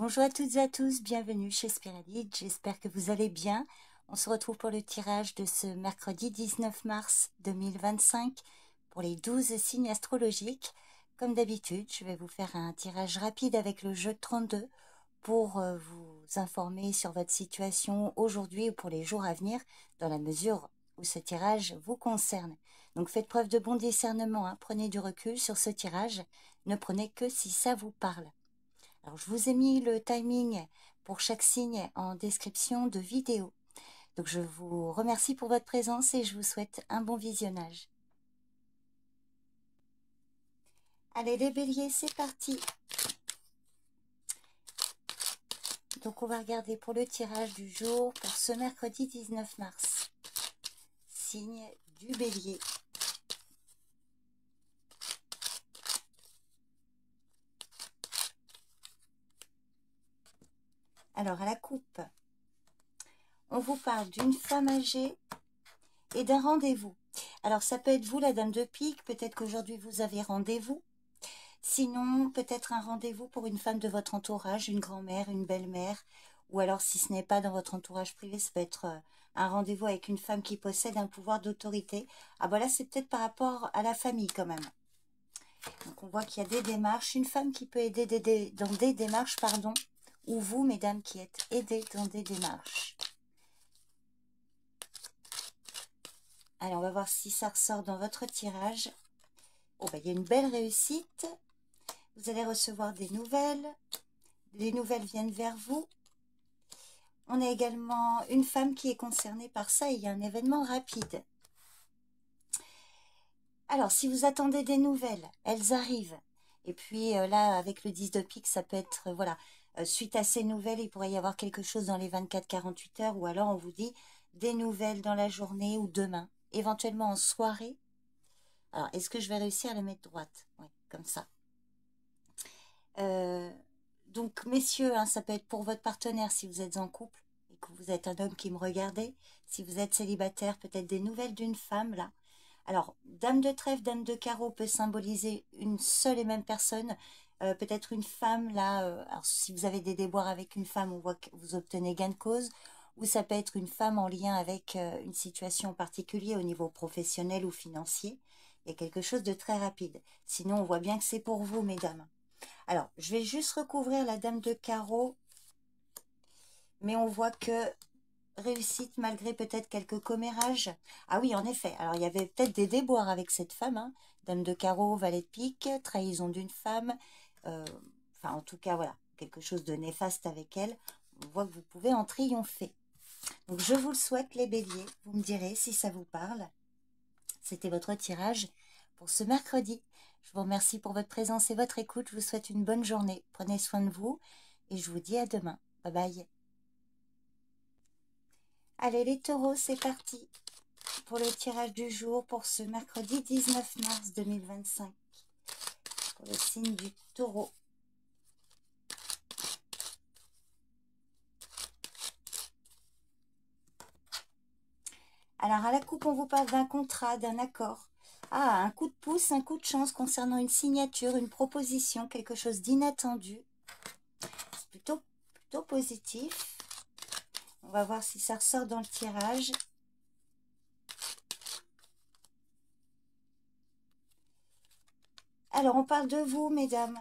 Bonjour à toutes et à tous, bienvenue chez Spiralide, j'espère que vous allez bien. On se retrouve pour le tirage de ce mercredi 19 mars 2025 pour les 12 signes astrologiques. Comme d'habitude, je vais vous faire un tirage rapide avec le jeu de 32 pour vous informer sur votre situation aujourd'hui ou pour les jours à venir dans la mesure où ce tirage vous concerne. Donc faites preuve de bon discernement, hein. Prenez du recul sur ce tirage, ne prenez que si ça vous parle. Alors, je vous ai mis le timing pour chaque signe en description de vidéo. Donc, je vous remercie pour votre présence et je vous souhaite un bon visionnage. Allez, les béliers, c'est parti. Donc, on va regarder pour le tirage du jour pour ce mercredi 19 mars. Signe du bélier. Alors, à la coupe, on vous parle d'une femme âgée et d'un rendez-vous. Alors, ça peut être vous, la dame de pique, peut-être qu'aujourd'hui vous avez rendez-vous. Sinon, peut-être un rendez-vous pour une femme de votre entourage, une grand-mère, une belle-mère, ou alors si ce n'est pas dans votre entourage privé, ça peut être un rendez-vous avec une femme qui possède un pouvoir d'autorité. Ah voilà, c'est peut-être par rapport à la famille quand même. Donc on voit qu'il y a des démarches, une femme qui peut aider dans des démarches, pardon, ou vous, mesdames, qui êtes aidées dans des démarches. Allez, on va voir si ça ressort dans votre tirage. Oh, bah, il y a une belle réussite. Vous allez recevoir des nouvelles. Les nouvelles viennent vers vous. On a également une femme qui est concernée par ça et il y a un événement rapide. Alors, si vous attendez des nouvelles, elles arrivent. Et puis là, avec le 10 de pique, ça peut être, voilà, suite à ces nouvelles, il pourrait y avoir quelque chose dans les 24-48 heures, ou alors on vous dit des nouvelles dans la journée ou demain, éventuellement en soirée. Alors, est-ce que je vais réussir à la mettre droite? Oui, comme ça. Donc, messieurs, hein, ça peut être pour votre partenaire si vous êtes en couple et que vous êtes un homme qui me regardait. Si vous êtes célibataire, peut-être des nouvelles d'une femme, là. Alors, dame de trèfle, dame de carreau peut symboliser une seule et même personne. Peut-être une femme, là. Alors, si vous avez des déboires avec une femme, on voit que vous obtenez gain de cause. Ou ça peut être une femme en lien avec une situation particulière au niveau professionnel ou financier. Il y a quelque chose de très rapide. Sinon, on voit bien que c'est pour vous, mesdames. Alors, je vais juste recouvrir la dame de carreau, mais on voit que réussite malgré peut-être quelques commérages. Ah oui, en effet, alors il y avait peut-être des déboires avec cette femme, hein. Dame de carreau, valet de pique, trahison d'une femme, enfin en tout cas voilà, quelque chose de néfaste avec elle. On voit que vous pouvez en triompher. Donc je vous le souhaite les béliers, vous me direz si ça vous parle. C'était votre tirage pour ce mercredi. Je vous remercie pour votre présence et votre écoute. Je vous souhaite une bonne journée. Prenez soin de vous et je vous dis à demain. Bye bye. Allez les taureaux, c'est parti pour le tirage du jour pour ce mercredi 19 mars 2025. Pour le signe du taureau. Alors à la coupe, on vous parle d'un contrat, d'un accord. Ah, un coup de pouce, un coup de chance concernant une signature, une proposition, quelque chose d'inattendu. C'est plutôt positif. On va voir si ça ressort dans le tirage. Alors, on parle de vous, mesdames.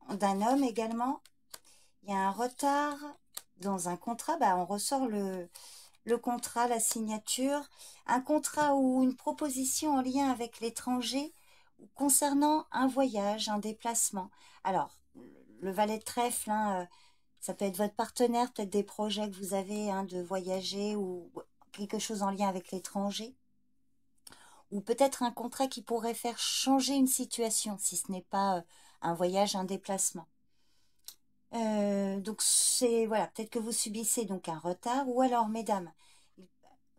D'un homme également. Il y a un retard dans un contrat. Bah, on ressort le contrat, la signature. Un contrat ou une proposition en lien avec l'étranger concernant un voyage, un déplacement. Alors, le valet de trèfle, hein, ça peut être votre partenaire, peut-être des projets que vous avez, hein, de voyager ou quelque chose en lien avec l'étranger. Ou peut-être un contrat qui pourrait faire changer une situation, si ce n'est pas un voyage, un déplacement. Donc, c'est, voilà, peut-être que vous subissez donc un retard. Ou alors, mesdames,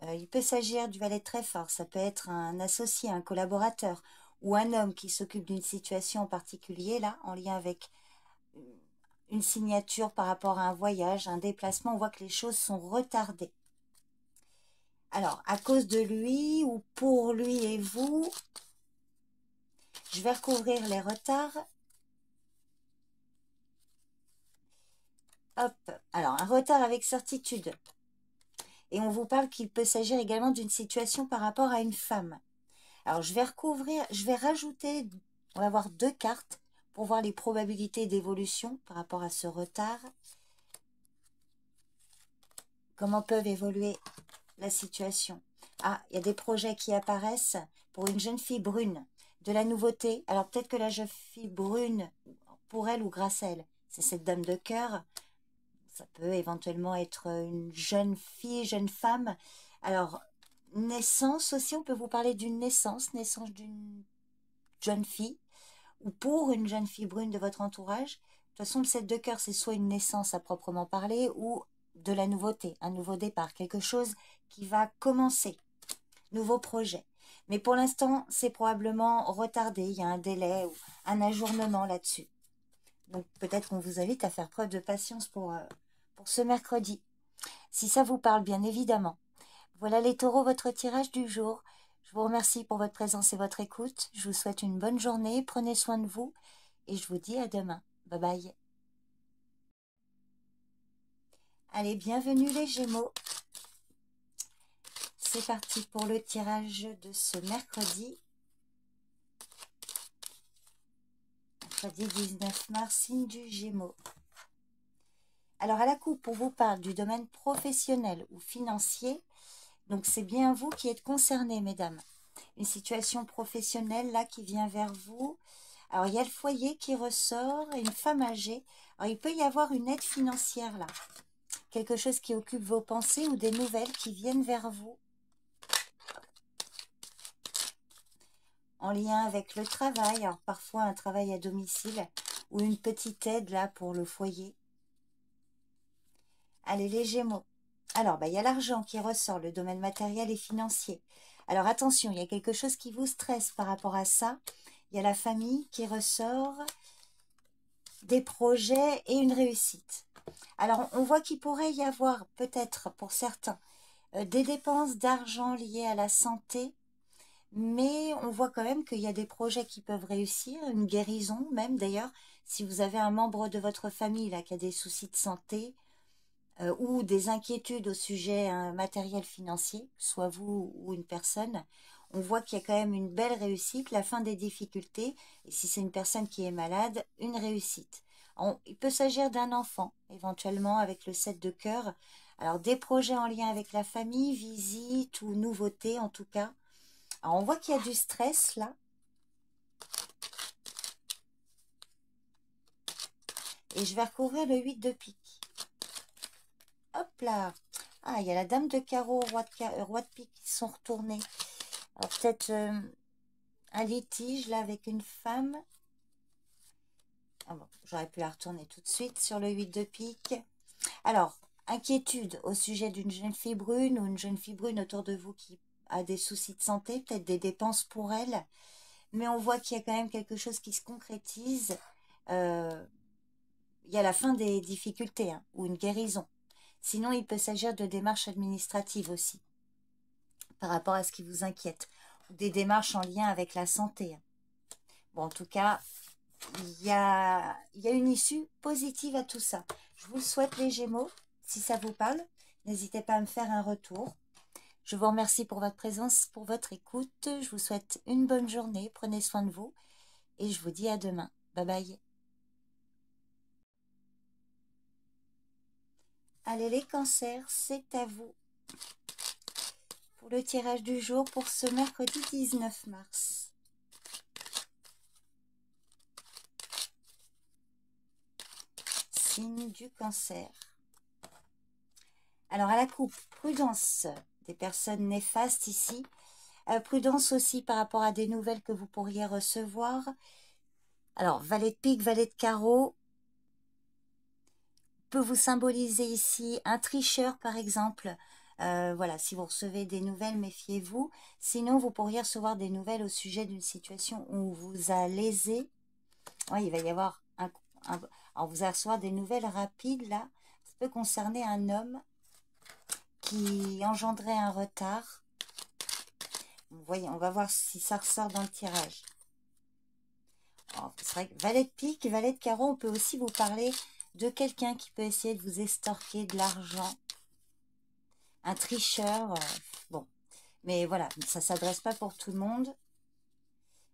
il peut s'agir du valet de trèfle. Ça peut être un associé, un collaborateur, ou un homme qui s'occupe d'une situation en particulier, là, en lien avec une signature par rapport à un voyage, un déplacement. On voit que les choses sont retardées. Alors, à cause de lui ou pour lui et vous, je vais recouvrir les retards. Hop, alors un retard avec certitude. Et on vous parle qu'il peut s'agir également d'une situation par rapport à une femme. Alors je vais rajouter, on va avoir 2 cartes pour voir les probabilités d'évolution par rapport à ce retard. Comment peuvent évoluer la situation. Ah, il y a des projets qui apparaissent pour une jeune fille brune. De la nouveauté. Alors peut-être que la jeune fille brune, pour elle ou grâce à elle, c'est cette dame de cœur. Ça peut éventuellement être une jeune fille, jeune femme. Alors, naissance aussi, on peut vous parler d'une naissance d'une jeune fille, ou pour une jeune fille brune de votre entourage. De toute façon, le 7 de cœur, c'est soit une naissance à proprement parler, ou de la nouveauté, un nouveau départ, quelque chose qui va commencer, nouveau projet. Mais pour l'instant, c'est probablement retardé, il y a un délai ou un ajournement là-dessus. Donc peut-être qu'on vous invite à faire preuve de patience pour ce mercredi. Si ça vous parle, bien évidemment. Voilà les taureaux, votre tirage du jour. Je vous remercie pour votre présence et votre écoute. Je vous souhaite une bonne journée. Prenez soin de vous. Et je vous dis à demain. Bye bye. Allez, bienvenue les Gémeaux. C'est parti pour le tirage de ce mercredi. Mercredi 19 mars, signe du Gémeaux. Alors à la coupe, on vous parle du domaine professionnel ou financier. Donc c'est bien vous qui êtes concernés, mesdames. Une situation professionnelle là qui vient vers vous. Alors il y a le foyer qui ressort, une femme âgée. Alors il peut y avoir une aide financière là. Quelque chose qui occupe vos pensées ou des nouvelles qui viennent vers vous. En lien avec le travail, alors parfois un travail à domicile ou une petite aide là pour le foyer. Allez les Gémeaux. Alors, il y a l'argent qui ressort, le domaine matériel et financier. Alors, attention, il y a quelque chose qui vous stresse par rapport à ça. Il y a la famille qui ressort, des projets et une réussite. Alors, on voit qu'il pourrait y avoir, peut-être pour certains, des dépenses d'argent liées à la santé, mais on voit quand même qu'il y a des projets qui peuvent réussir, une guérison même d'ailleurs. Si vous avez un membre de votre famille là, qui a des soucis de santé, ou des inquiétudes au sujet matériel financier, soit vous ou une personne, on voit qu'il y a quand même une belle réussite, la fin des difficultés, et si c'est une personne qui est malade, une réussite. Il peut s'agir d'un enfant, éventuellement avec le 7 de cœur. Alors des projets en lien avec la famille, visite ou nouveauté en tout cas. Alors on voit qu'il y a du stress là. Et je vais recouvrir le 8 de pique. Hop là. Ah, il y a la dame de carreau, roi de pique qui sont retournés. Alors peut-être un litige là avec une femme. Ah bon, j'aurais pu la retourner tout de suite sur le 8 de pique. Alors, inquiétude au sujet d'une jeune fille brune ou une jeune fille brune autour de vous qui a des soucis de santé, peut-être des dépenses pour elle. Mais on voit qu'il y a quand même quelque chose qui se concrétise. Il y a la fin des difficultés hein, ou une guérison. Sinon, il peut s'agir de démarches administratives aussi, par rapport à ce qui vous inquiète. Ou des démarches en lien avec la santé. Bon, en tout cas, il y a une issue positive à tout ça. Je vous souhaite les Gémeaux, si ça vous parle. N'hésitez pas à me faire un retour. Je vous remercie pour votre présence, pour votre écoute. Je vous souhaite une bonne journée. Prenez soin de vous. Et je vous dis à demain. Bye bye. Allez les cancers, c'est à vous. Pour le tirage du jour pour ce mercredi 19 mars. Signe du cancer. Alors à la coupe, prudence des personnes néfastes ici. Prudence aussi par rapport à des nouvelles que vous pourriez recevoir. Alors, valet de pique, valet de carreau peut vous symboliser ici un tricheur par exemple. Voilà, si vous recevez des nouvelles, méfiez-vous. Sinon, vous pourriez recevoir des nouvelles au sujet d'une situation où on vous a lésé. Oui, il va y avoir alors vous allez recevoir des nouvelles rapides là. Ça peut concerner un homme qui engendrait un retard. Vous voyez, on va voir si ça ressort dans le tirage. C'est vrai que valet de pique, valet de carreau, on peut aussi vous parler de quelqu'un qui peut essayer de vous extorquer de l'argent. Un tricheur, bon. Mais voilà, ça ne s'adresse pas pour tout le monde.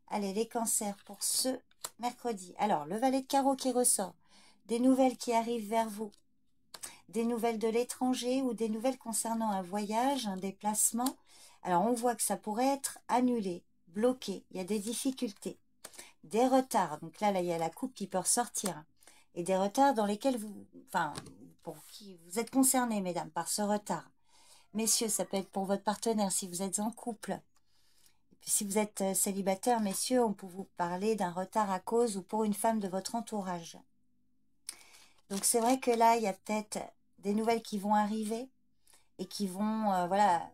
Allez, les cancers pour ce mercredi. Alors, le valet de carreau qui ressort. Des nouvelles qui arrivent vers vous. Des nouvelles de l'étranger ou des nouvelles concernant un voyage, un déplacement. Alors, on voit que ça pourrait être annulé, bloqué. Il y a des difficultés, des retards. Donc là, il y a la coupe qui peut ressortir. Et des retards dans lesquels vous... Enfin, pour qui vous êtes concernés, mesdames, par ce retard. Messieurs, ça peut être pour votre partenaire si vous êtes en couple. Et puis, si vous êtes célibataire, messieurs, on peut vous parler d'un retard à cause ou pour une femme de votre entourage. Donc, c'est vrai que là, il y a peut-être des nouvelles qui vont arriver et qui vont, voilà,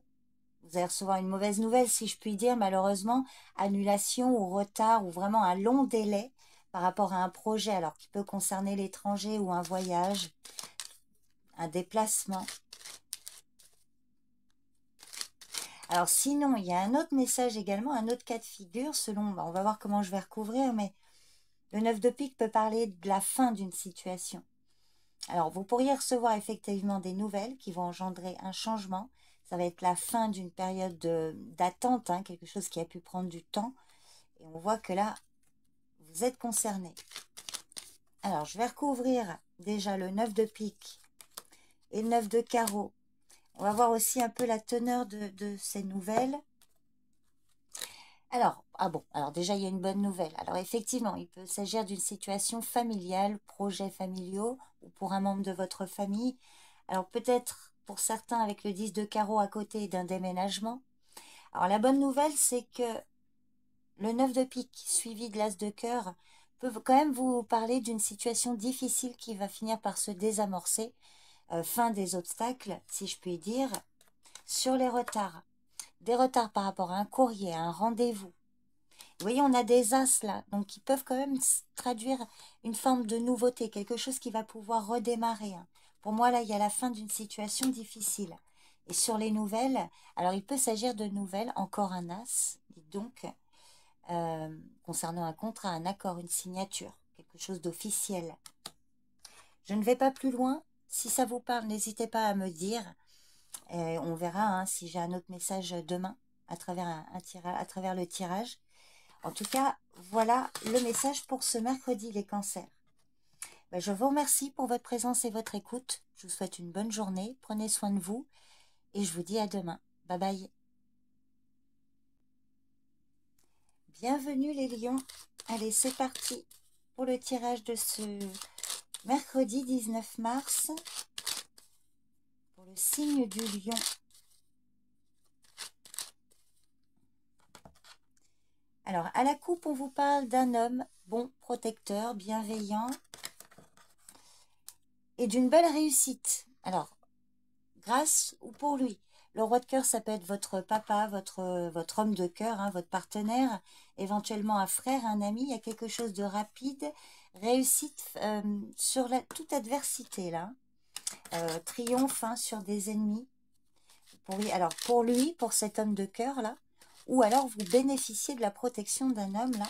vous allez recevoir une mauvaise nouvelle, si je puis dire, malheureusement, annulation ou retard ou vraiment un long délai par rapport à un projet, alors qui peut concerner l'étranger ou un voyage, un déplacement. Alors sinon, il y a un autre message également, un autre cas de figure, selon, on va voir comment je vais recouvrir, mais le 9 de pique peut parler de la fin d'une situation. Alors, vous pourriez recevoir effectivement des nouvelles qui vont engendrer un changement. Ça va être la fin d'une période d'attente, hein, quelque chose qui a pu prendre du temps. Et on voit que là, vous êtes concerné. Alors, je vais recouvrir déjà le 9 de pique et le 9 de carreau. On va voir aussi un peu la teneur de ces nouvelles. Alors, alors déjà, il y a une bonne nouvelle. Alors, effectivement, il peut s'agir d'une situation familiale, projets familiaux, ou pour un membre de votre famille. Alors, peut-être pour certains, avec le 10 de carreau à côté d'un déménagement. Alors, la bonne nouvelle, c'est que le 9 de pique, suivi de l'as de cœur, peut quand même vous parler d'une situation difficile qui va finir par se désamorcer. Fin des obstacles, si je puis dire, sur les retards. Des retards par rapport à un courrier, à un rendez-vous. Vous voyez, on a des as là, donc qui peuvent quand même traduire une forme de nouveauté, quelque chose qui va pouvoir redémarrer. Hein. Pour moi, là, il y a la fin d'une situation difficile. Et sur les nouvelles, alors il peut s'agir de nouvelles, encore un as, dites donc, concernant un contrat, un accord, une signature, quelque chose d'officiel. Je ne vais pas plus loin. Si ça vous parle, n'hésitez pas à me dire. On verra hein, si j'ai un autre message demain à travers, à travers le tirage. En tout cas, voilà le message pour ce mercredi, les cancers. Ben, je vous remercie pour votre présence et votre écoute. Je vous souhaite une bonne journée. Prenez soin de vous. Et je vous dis à demain. Bye bye. Bienvenue les lions. Allez, c'est parti pour le tirage de ce mercredi 19 mars. Pour le signe du lion. Alors, à la coupe, on vous parle d'un homme bon, protecteur, bienveillant et d'une belle réussite. Alors, grâce ou pour lui. Le roi de cœur, ça peut être votre papa, votre homme de cœur, hein, votre partenaire, éventuellement un frère, un ami. Il y a quelque chose de rapide, réussite sur toute adversité, là. Triomphe hein, sur des ennemis. Alors, pour lui, pour cet homme de cœur, là, ou alors vous bénéficiez de la protection d'un homme, là,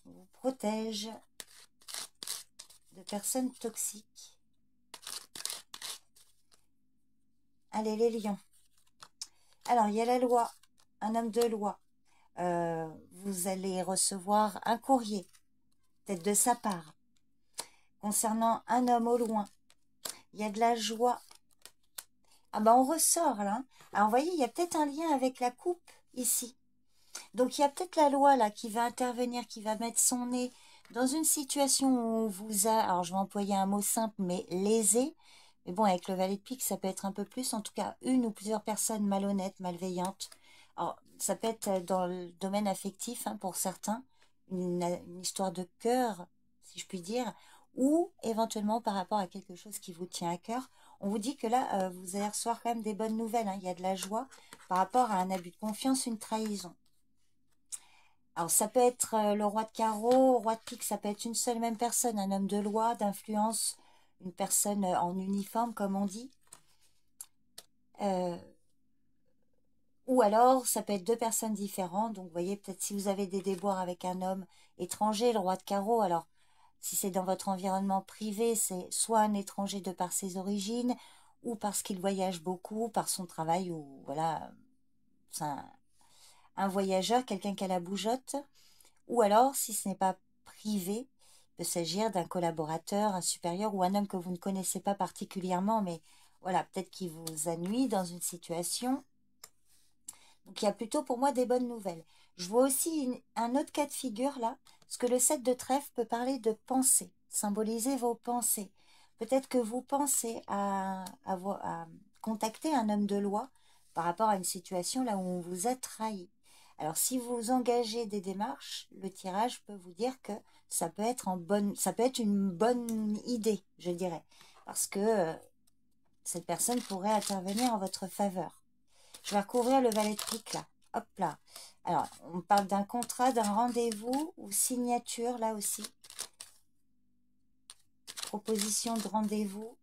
qui vous protège de personnes toxiques. Allez, les lions. Alors, il y a la loi, un homme de loi. Vous allez recevoir un courrier, peut-être de sa part, concernant un homme au loin. Il y a de la joie. Ah ben, on ressort, là. Alors, vous voyez, il y a peut-être un lien avec la coupe, ici. Donc, il y a peut-être la loi, là, qui va intervenir, qui va mettre son nez dans une situation où on vous a, alors je vais employer un mot simple, mais lésé. Mais bon, avec le valet de pique, ça peut être un peu plus. En tout cas, une ou plusieurs personnes malhonnêtes, malveillantes. Alors, ça peut être dans le domaine affectif, hein, pour certains. Une histoire de cœur, si je puis dire. Ou éventuellement par rapport à quelque chose qui vous tient à cœur. On vous dit que là, vous allez recevoir quand même des bonnes nouvelles. Hein. Il y a de la joie par rapport à un abus de confiance, une trahison. Alors, ça peut être le roi de carreau, roi de pique, ça peut être une seule même personne, un homme de loi, d'influence, une personne en uniforme, comme on dit. Ou alors, ça peut être deux personnes différentes. Donc, vous voyez, peut-être si vous avez des déboires avec un homme étranger, le roi de carreau, alors, Si c'est dans votre environnement privé, c'est soit un étranger de par ses origines, ou parce qu'il voyage beaucoup, par son travail, ou voilà, c'est un voyageur, quelqu'un qui a la bougeotte. Ou alors, si ce n'est pas privé, il peut s'agir d'un collaborateur, un supérieur ou un homme que vous ne connaissez pas particulièrement, mais voilà, peut-être qu'il vous ennuie dans une situation. Donc il y a plutôt pour moi des bonnes nouvelles. Je vois aussi un autre cas de figure là, parce que le 7 de trèfle peut parler de pensée, symboliser vos pensées. Peut-être que vous pensez à contacter un homme de loi par rapport à une situation là où on vous a trahi. Alors si vous engagez des démarches, le tirage peut vous dire que ça peut être ça peut être une bonne idée, je dirais, parce que cette personne pourrait intervenir en votre faveur. Je vais recouvrir le valet de pique là. Hop là. Alors, on parle d'un contrat, d'un rendez-vous ou signature là aussi. Proposition de rendez-vous.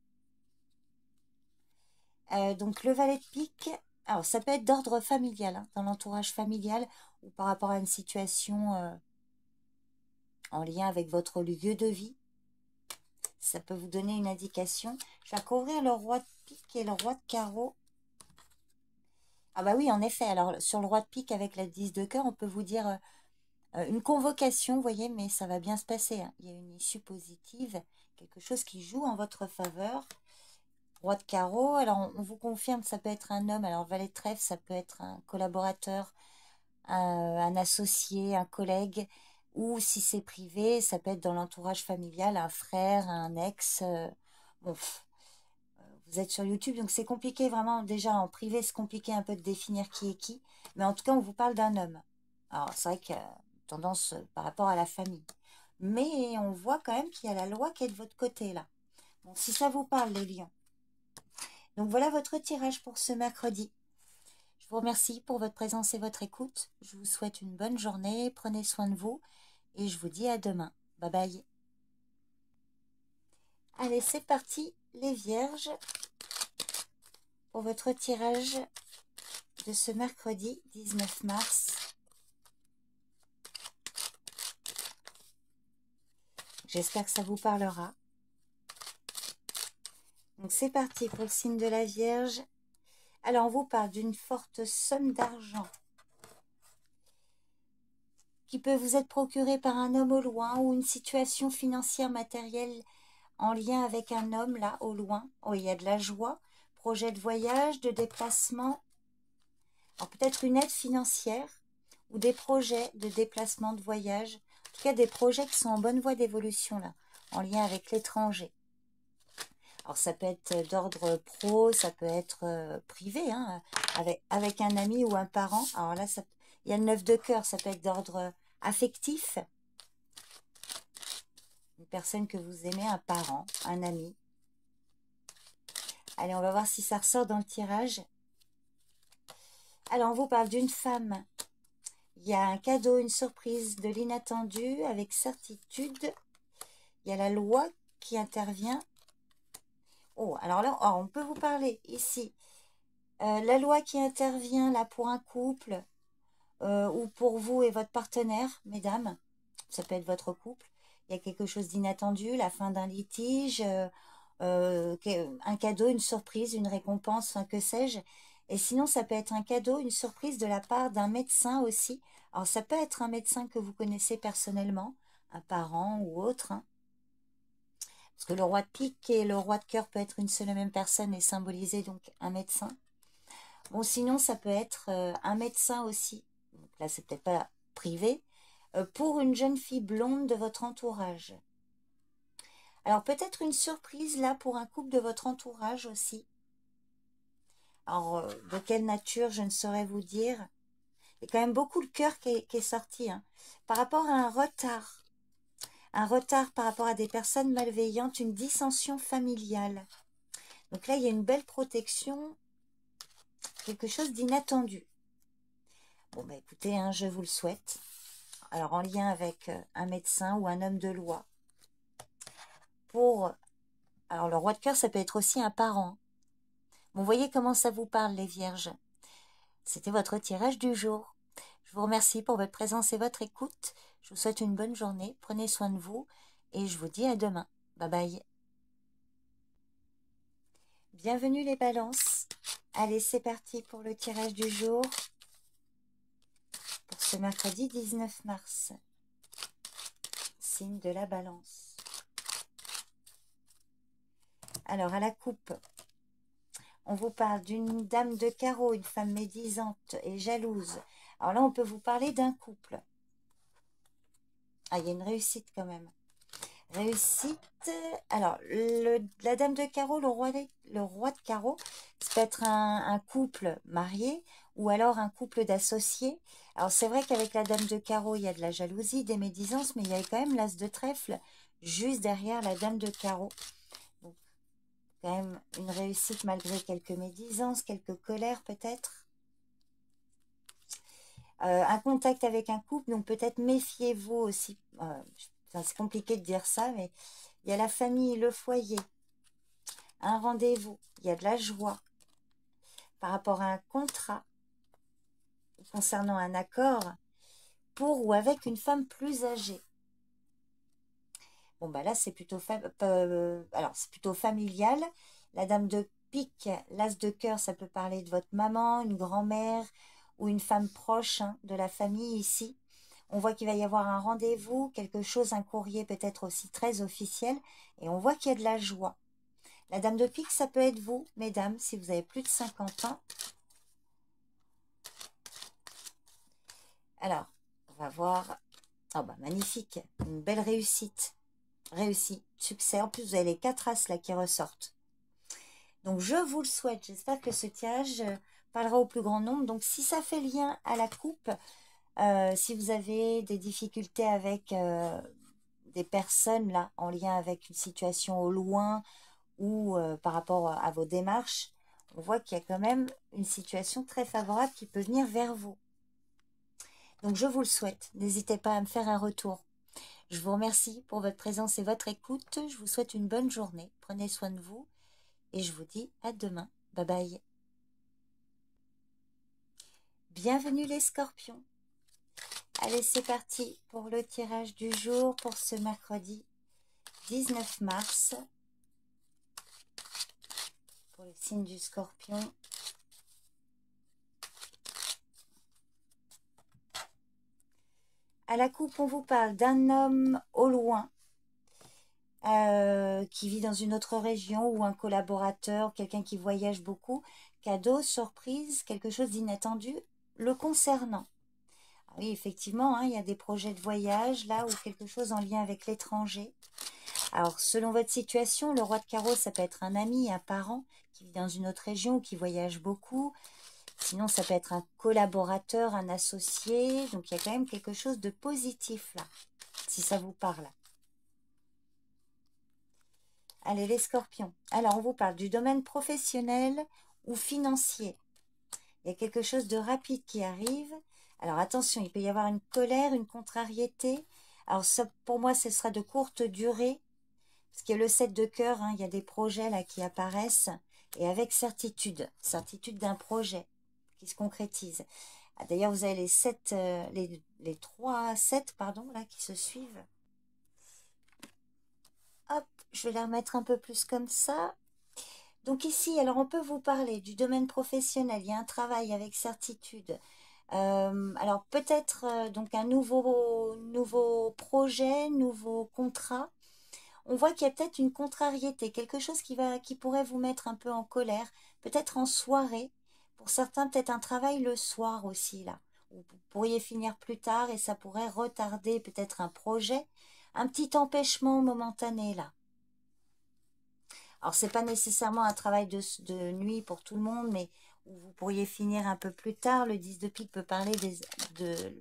Donc, le valet de pique, alors ça peut être d'ordre familial, hein, dans l'entourage familial ou par rapport à une situation en lien avec votre lieu de vie. Ça peut vous donner une indication. Je vais recouvrir le roi de pique et le roi de carreau. Ah bah oui, en effet. Alors, sur le roi de pique avec la 10 de cœur, on peut vous dire une convocation, vous voyez, mais ça va bien se passer, hein. Il y a une issue positive, quelque chose qui joue en votre faveur. Roi de carreau, alors on vous confirme que ça peut être un homme. Alors valet de trèfle, ça peut être un collaborateur, un associé, un collègue, ou si c'est privé, ça peut être dans l'entourage familial, un frère, un ex. Bon, vous êtes sur YouTube, donc c'est compliqué vraiment. Déjà en privé, c'est compliqué un peu de définir qui est qui. Mais en tout cas, on vous parle d'un homme. Alors c'est vrai que tendance par rapport à la famille. Mais on voit quand même qu'il y a la loi qui est de votre côté là. Bon, si ça vous parle les lions. Donc voilà votre tirage pour ce mercredi. Je vous remercie pour votre présence et votre écoute. Je vous souhaite une bonne journée. Prenez soin de vous. Et je vous dis à demain. Bye bye. Allez, c'est parti les vierges pour votre tirage de ce mercredi 19 mars. J'espère que ça vous parlera. Donc c'est parti pour le signe de la Vierge. Alors on vous parle d'une forte somme d'argent qui peut vous être procurée par un homme au loin ou une situation financière matérielle en lien avec un homme là au loin. Oh, il y a de la joie, projet de voyage, de déplacement. Alors peut-être une aide financière ou des projets de déplacement, de voyage. En tout cas des projets qui sont en bonne voie d'évolution là, en lien avec l'étranger. Alors ça peut être d'ordre pro, ça peut être privé, hein, avec un ami ou un parent. Alors là, il y a le 9 de cœur, ça peut être d'ordre affectif. Une personne que vous aimez, un parent, un ami. Allez, on va voir si ça ressort dans le tirage. Alors, on vous parle d'une femme. Il y a un cadeau, une surprise, de l'inattendu, avec certitude. Il y a la loi qui intervient. Oh, alors là, on peut vous parler ici. La loi qui intervient là pour un couple ou pour vous et votre partenaire, mesdames. Ça peut être votre couple. Il y a quelque chose d'inattendu, la fin d'un litige, un cadeau, une surprise, une récompense, enfin, que sais-je. Et sinon, ça peut être un cadeau, une surprise de la part d'un médecin aussi. Alors, ça peut être un médecin que vous connaissez personnellement, un parent ou autre, hein. Parce que le roi de pique et le roi de cœur peut être une seule et même personne et symboliser donc un médecin. Bon, sinon, ça peut être un médecin aussi. Donc là, c'est peut-être pas privé. Pour une jeune fille blonde de votre entourage. Alors, peut-être une surprise là pour un couple de votre entourage aussi. Alors, de quelle nature, je ne saurais vous dire. Il y a quand même beaucoup le cœur qui est sorti, hein. Par rapport à un retard. Un retard par rapport à des personnes malveillantes, une dissension familiale. Donc là, il y a une belle protection, quelque chose d'inattendu. Bon, bah écoutez, hein, je vous le souhaite. Alors, en lien avec un médecin ou un homme de loi. Alors, le roi de cœur, ça peut être aussi un parent. Bon, vous voyez comment ça vous parle, les vierges. C'était votre tirage du jour. Je vous remercie pour votre présence et votre écoute. Je vous souhaite une bonne journée. Prenez soin de vous et je vous dis à demain. Bye bye. Bienvenue les balances. Allez, c'est parti pour le tirage du jour pour ce mercredi 19 mars. Signe de la balance. Alors, à la coupe, on vous parle d'une dame de carreau, une femme médisante et jalouse. Alors là, on peut vous parler d'un couple. Ah, il y a une réussite quand même. Réussite. Alors, la dame de carreau, le roi de carreau, ça peut être un couple marié ou alors un couple d'associés. Alors, c'est vrai qu'avec la dame de carreau, il y a de la jalousie, des médisances, mais il y a quand même l'as de trèfle juste derrière la dame de carreau. Donc, quand même une réussite malgré quelques médisances, quelques colères peut-être. Un contact avec un couple, donc peut-être méfiez-vous aussi. C'est compliqué de dire ça, mais il y a la famille, le foyer, un rendez-vous, il y a de la joie par rapport à un contrat concernant un accord pour ou avec une femme plus âgée. Bon, bah là, c'est plutôt, alors, c'est plutôt familial. La dame de pique, l'as de cœur, ça peut parler de votre maman, une grand-mère ou une femme proche hein, de la famille ici. On voit qu'il va y avoir un rendez-vous, quelque chose, un courrier peut-être aussi très officiel. Et on voit qu'il y a de la joie. La dame de pique, ça peut être vous, mesdames, si vous avez plus de 50 ans. Alors, on va voir. Oh bah magnifique, une belle réussite. Réussi, succès. En plus, vous avez les 4 as là qui ressortent. Donc, je vous le souhaite. J'espère que ce tirage parlera au plus grand nombre. Donc, si ça fait lien à la coupe, si vous avez des difficultés avec des personnes là, en lien avec une situation au loin ou par rapport à vos démarches, on voit qu'il y a quand même une situation très favorable qui peut venir vers vous. Donc, je vous le souhaite. N'hésitez pas à me faire un retour. Je vous remercie pour votre présence et votre écoute. Je vous souhaite une bonne journée. Prenez soin de vous. Et je vous dis à demain. Bye bye. Bienvenue les scorpions. Allez, c'est parti pour le tirage du jour pour ce mercredi 19 mars. Pour le signe du scorpion. À la coupe, on vous parle d'un homme au loin qui vit dans une autre région ou un collaborateur, quelqu'un qui voyage beaucoup. Cadeau, surprise, quelque chose d'inattendu le concernant. Ah oui, effectivement, hein, il y a des projets de voyage là ou quelque chose en lien avec l'étranger. Alors, selon votre situation, le roi de carreau, ça peut être un ami, un parent qui vit dans une autre région ou qui voyage beaucoup. Sinon, ça peut être un collaborateur, un associé. Donc, il y a quand même quelque chose de positif là, si ça vous parle. Allez, les scorpions. Alors, on vous parle du domaine professionnel ou financier. Il y a quelque chose de rapide qui arrive. Alors, attention, il peut y avoir une colère, une contrariété. Alors, ça, pour moi, ce sera de courte durée. Parce qu'il y a le 7 de cœur, hein, il y a des projets là qui apparaissent. Et avec certitude. Certitude d'un projet qui se concrétise. Ah, d'ailleurs, vous avez les 7, les 3, 7, pardon, là, qui se suivent. Hop, je vais la remettre un peu plus comme ça. Donc ici, alors on peut vous parler du domaine professionnel. Il y a un travail avec certitude. Alors peut-être donc un nouveau projet, nouveau contrat. On voit qu'il y a peut-être une contrariété, quelque chose qui pourrait vous mettre un peu en colère, peut-être en soirée. Pour certains, peut-être un travail le soir aussi là. Vous pourriez finir plus tard et ça pourrait retarder peut-être un projet. Un petit empêchement momentané là. Alors, c'est pas nécessairement un travail de nuit pour tout le monde, mais où vous pourriez finir un peu plus tard. Le 10 de pique peut parler de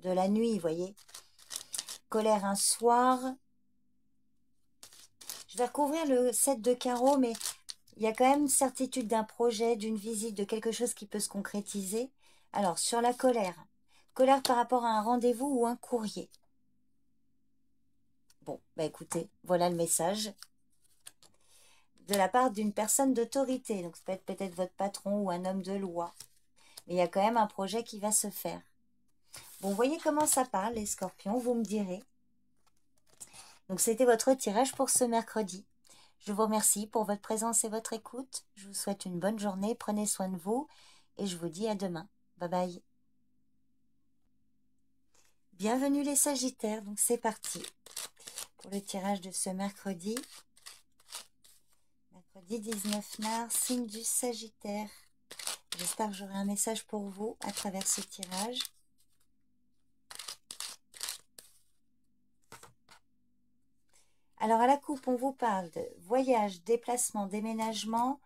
la nuit, vous voyez. Colère un soir. Je vais recouvrir le 7 de carreau, mais il y a quand même certitude d'un projet, d'une visite, de quelque chose qui peut se concrétiser. Alors, sur la colère. Colère par rapport à un rendez-vous ou un courrier. Bon, bah écoutez, voilà le message. De la part d'une personne d'autorité. Donc, ça peut être peut-être votre patron ou un homme de loi. Mais il y a quand même un projet qui va se faire. Bon, vous voyez comment ça parle, les scorpions, vous me direz. Donc, c'était votre tirage pour ce mercredi. Je vous remercie pour votre présence et votre écoute. Je vous souhaite une bonne journée. Prenez soin de vous et je vous dis à demain. Bye bye. Bienvenue les Sagittaires. Donc, c'est parti pour le tirage de ce mercredi. Mercredi 19 mars, signe du Sagittaire. J'espère que j'aurai un message pour vous à travers ce tirage. Alors, à la coupe, on vous parle de voyage, déplacement, déménagement.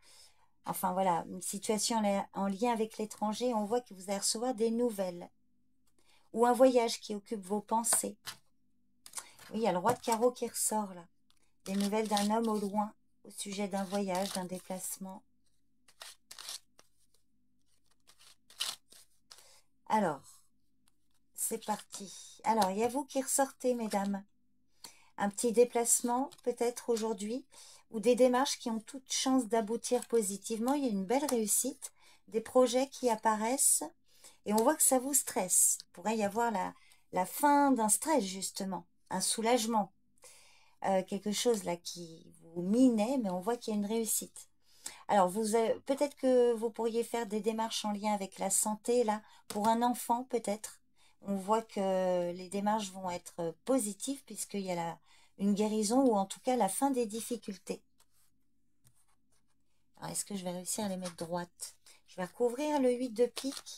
Enfin, voilà, une situation en lien avec l'étranger. On voit que vous allez recevoir des nouvelles. Ou un voyage qui occupe vos pensées. Oui, il y a le roi de carreau qui ressort, là. Des nouvelles d'un homme au loin, au sujet d'un voyage, d'un déplacement. Alors, c'est parti. Alors, il y a vous qui ressortez, mesdames. Un petit déplacement, peut-être aujourd'hui, ou des démarches qui ont toute chance d'aboutir positivement. Il y a une belle réussite, des projets qui apparaissent, et on voit que ça vous stresse. Il pourrait y avoir la fin d'un stress, justement, un soulagement. Quelque chose là qui vous minait, mais on voit qu'il y a une réussite. Alors, peut-être que vous pourriez faire des démarches en lien avec la santé, là, pour un enfant, peut-être. On voit que les démarches vont être positives, puisqu'il y a une guérison, ou en tout cas la fin des difficultés. Alors, est-ce que je vais réussir à les mettre droites? Je vais recouvrir le 8 de pique.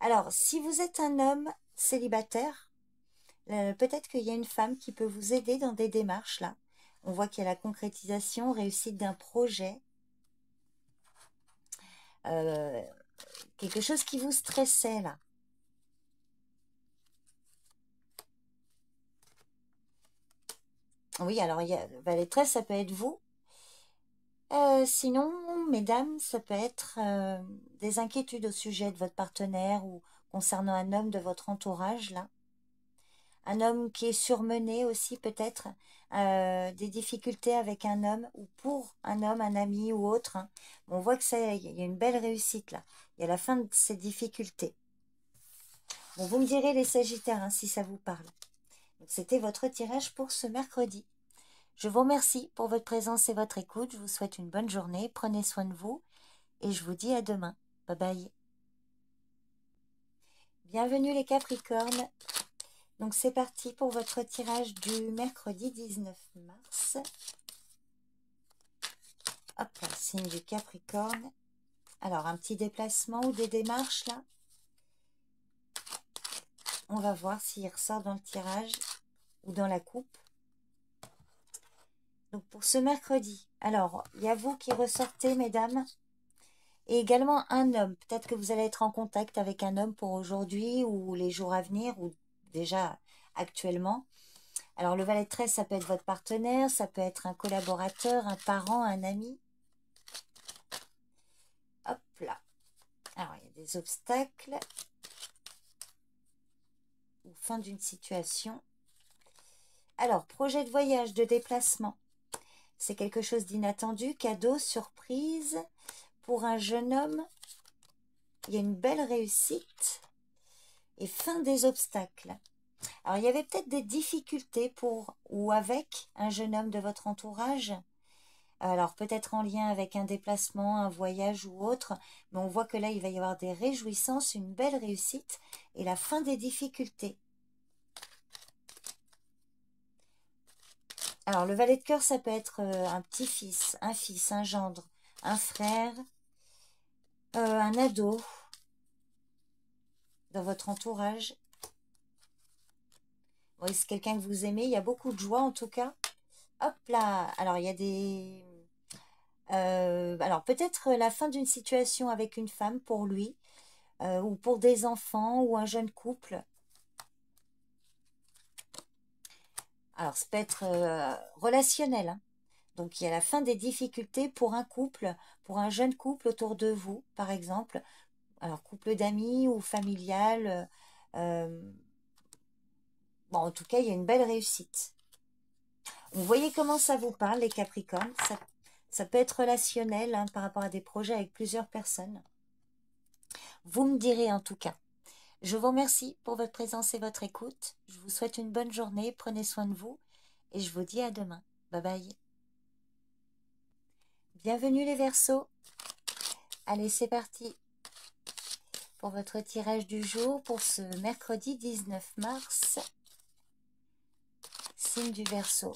Alors, si vous êtes un homme célibataire, peut-être qu'il y a une femme qui peut vous aider dans des démarches, là. On voit qu'il y a la concrétisation, réussite d'un projet. Quelque chose qui vous stressait, là. Oui, alors, il y a valet 13, ça peut être vous. Sinon, mesdames, ça peut être des inquiétudes au sujet de votre partenaire ou concernant un homme de votre entourage, là. Un homme qui est surmené aussi, peut-être. Des difficultés avec un homme ou pour un homme, un ami ou autre. Hein. On voit que il y a une belle réussite, là. Il y a la fin de ces difficultés. Bon, vous me direz les Sagittaires, hein, si ça vous parle. C'était votre tirage pour ce mercredi. Je vous remercie pour votre présence et votre écoute. Je vous souhaite une bonne journée. Prenez soin de vous. Et je vous dis à demain. Bye bye. Bienvenue les Capricornes. Donc c'est parti pour votre tirage du mercredi 19 mars. Hop là, signe du Capricorne. Alors un petit déplacement ou des démarches là. On va voir s'il ressort dans le tirage ou dans la coupe. Donc pour ce mercredi, alors il y a vous qui ressortez mesdames. Et également un homme. Peut-être que vous allez être en contact avec un homme pour aujourd'hui ou les jours à venir ou déjà actuellement. Alors le valet de 13, ça peut être votre partenaire, ça peut être un collaborateur, un parent, un ami. Hop là. Alors il y a des obstacles. Ou fin d'une situation. Alors projet de voyage, de déplacement. C'est quelque chose d'inattendu, cadeau, surprise. Pour un jeune homme, il y a une belle réussite et fin des obstacles. Alors, il y avait peut-être des difficultés pour ou avec un jeune homme de votre entourage. Alors, peut-être en lien avec un déplacement, un voyage ou autre. Mais on voit que là, il va y avoir des réjouissances, une belle réussite et la fin des difficultés. Alors, le valet de cœur, ça peut être un petit-fils, un gendre, un frère, un ado dans votre entourage. Oui, c'est quelqu'un que vous aimez. Il y a beaucoup de joie en tout cas. Hop là. Alors, il y a des... alors, peut-être la fin d'une situation avec une femme pour lui. Ou pour des enfants ou un jeune couple. Alors, ça peut être relationnel. Hein. Donc, il y a la fin des difficultés pour un couple, pour un jeune couple autour de vous, par exemple. Alors, couple d'amis ou familial. Bon, en tout cas, il y a une belle réussite. Vous voyez comment ça vous parle, les Capricornes. Ça peut être relationnel hein, par rapport à des projets avec plusieurs personnes. Vous me direz en tout cas. Je vous remercie pour votre présence et votre écoute. Je vous souhaite une bonne journée. Prenez soin de vous et je vous dis à demain. Bye bye. Bienvenue les Verseaux. Allez, c'est parti pour votre tirage du jour pour ce mercredi 19 mars. Signe du Verseau.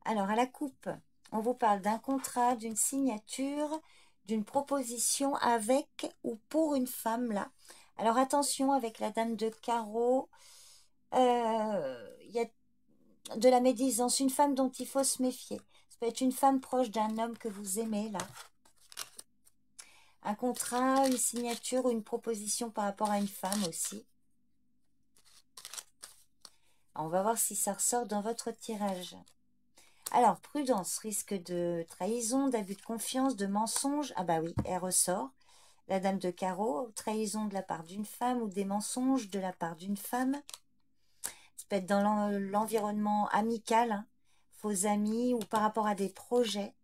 Alors, à la coupe, on vous parle d'un contrat, d'une signature, d'une proposition avec ou pour une femme, là. Alors, attention avec la dame de carreau. Il y a de la médisance, une femme dont il faut se méfier. Ça peut être une femme proche d'un homme que vous aimez, là. Un contrat, une signature ou une proposition par rapport à une femme aussi. On va voir si ça ressort dans votre tirage. Alors, prudence, risque de trahison, d'abus de confiance, de mensonge. Ah bah oui, elle ressort. La dame de carreau, trahison de la part d'une femme ou des mensonges de la part d'une femme. Ça peut être dans l'environnement amical, hein, faux amis ou par rapport à des projets.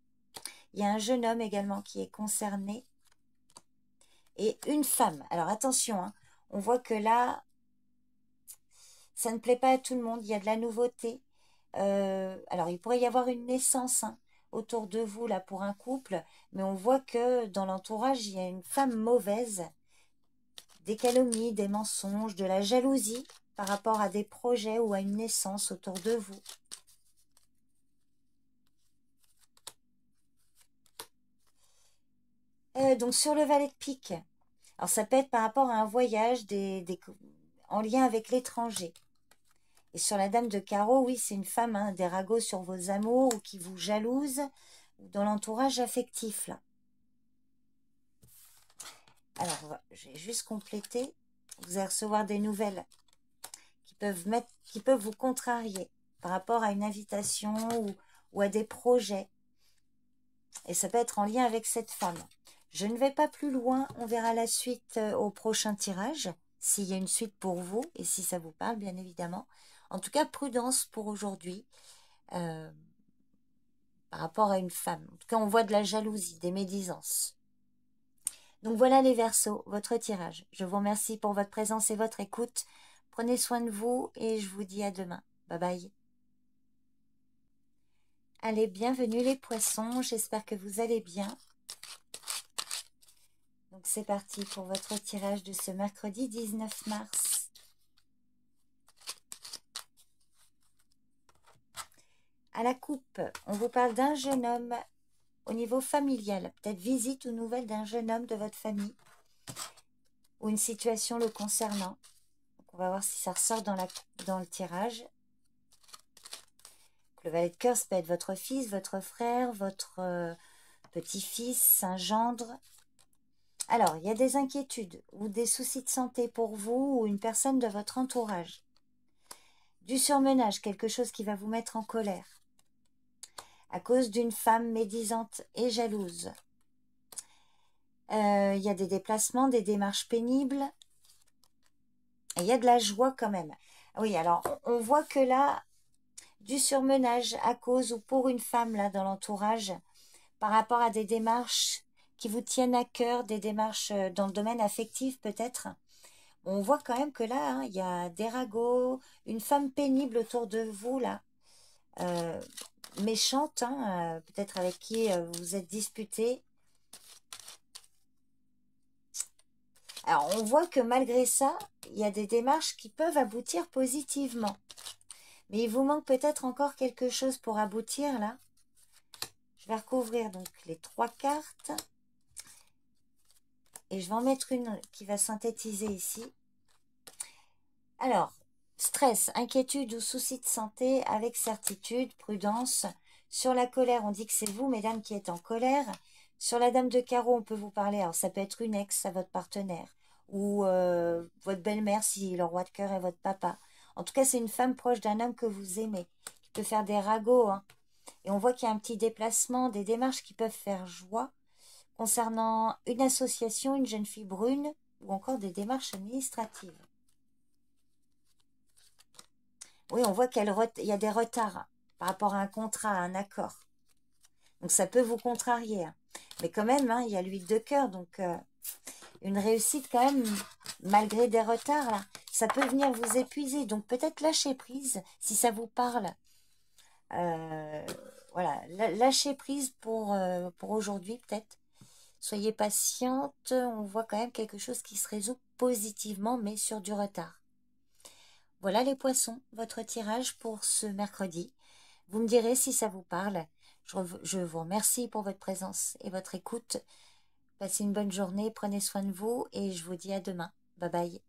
Il y a un jeune homme également qui est concerné. Et une femme. Alors attention, hein, on voit que là, ça ne plaît pas à tout le monde. Il y a de la nouveauté. Alors, il pourrait y avoir une naissance hein, autour de vous, là, pour un couple. Mais on voit que dans l'entourage, il y a une femme mauvaise. Des calomnies, des mensonges, de la jalousie par rapport à des projets ou à une naissance autour de vous. Donc, sur le valet de pique, alors ça peut être par rapport à un voyage en lien avec l'étranger. Et sur la dame de carreau, oui, c'est une femme, hein, des ragots sur vos amours ou qui vous jalouse, ou dans l'entourage affectif, là. Alors, je vais juste compléter. Vous allez recevoir des nouvelles qui peuvent vous contrarier par rapport à une invitation ou à des projets. Et ça peut être en lien avec cette femme. Je ne vais pas plus loin. On verra la suite au prochain tirage, s'il y a une suite pour vous et si ça vous parle, bien évidemment. En tout cas, prudence pour aujourd'hui par rapport à une femme. En tout cas, on voit de la jalousie, des médisances. Donc voilà les Verseaux, votre tirage. Je vous remercie pour votre présence et votre écoute. Prenez soin de vous et je vous dis à demain. Bye bye. Allez, bienvenue les poissons, j'espère que vous allez bien. Donc c'est parti pour votre tirage de ce mercredi 19 mars. À la coupe, on vous parle d'un jeune homme au niveau familial, peut-être visite ou nouvelle d'un jeune homme de votre famille ou une situation le concernant. Donc on va voir si ça ressort dans le tirage. Le valet de cœur, ça peut être votre fils, votre frère, votre petit-fils, un gendre. Alors, il y a des inquiétudes ou des soucis de santé pour vous ou une personne de votre entourage. Du surmenage, quelque chose qui va vous mettre en colère. À cause d'une femme médisante et jalouse. Il y a des déplacements, des démarches pénibles. Et il y a de la joie quand même. Oui, alors, on voit que là, du surmenage à cause ou pour une femme là dans l'entourage, par rapport à des démarches qui vous tiennent à cœur, des démarches dans le domaine affectif peut-être. On voit quand même que là, hein, il y a des ragots, une femme pénible autour de vous là, méchante, hein, peut-être avec qui vous êtes disputé. Alors, on voit que malgré ça, il y a des démarches qui peuvent aboutir positivement. Mais il vous manque peut-être encore quelque chose pour aboutir là. Je vais recouvrir donc les 3 cartes. Et je vais en mettre une qui va synthétiser ici. Alors, stress, inquiétude ou souci de santé avec certitude, prudence. Sur la colère, on dit que c'est vous, mesdames, qui êtes en colère. Sur la dame de carreau, on peut vous parler. Alors, ça peut être une ex à votre partenaire ou votre belle-mère si le roi de cœur est votre papa. En tout cas, c'est une femme proche d'un homme que vous aimez, qui peut faire des ragots. Hein. Et on voit qu'il y a un petit déplacement, des démarches qui peuvent faire joie concernant une association, une jeune fille brune ou encore des démarches administratives. Oui, on voit qu'il y a des retards par rapport à un contrat, à un accord. Donc ça peut vous contrarier. Mais quand même, hein, il y a l'huile de cœur, donc une réussite quand même, malgré des retards, là. Ça peut venir vous épuiser, donc peut-être lâcher prise, si ça vous parle. Euh, voilà, lâcher prise pour aujourd'hui, peut-être. Soyez patiente, on voit quand même quelque chose qui se résout positivement, mais sur du retard. Voilà les poissons, votre tirage pour ce mercredi. Vous me direz si ça vous parle. Je vous remercie pour votre présence et votre écoute. Passez une bonne journée, prenez soin de vous et je vous dis à demain. Bye bye.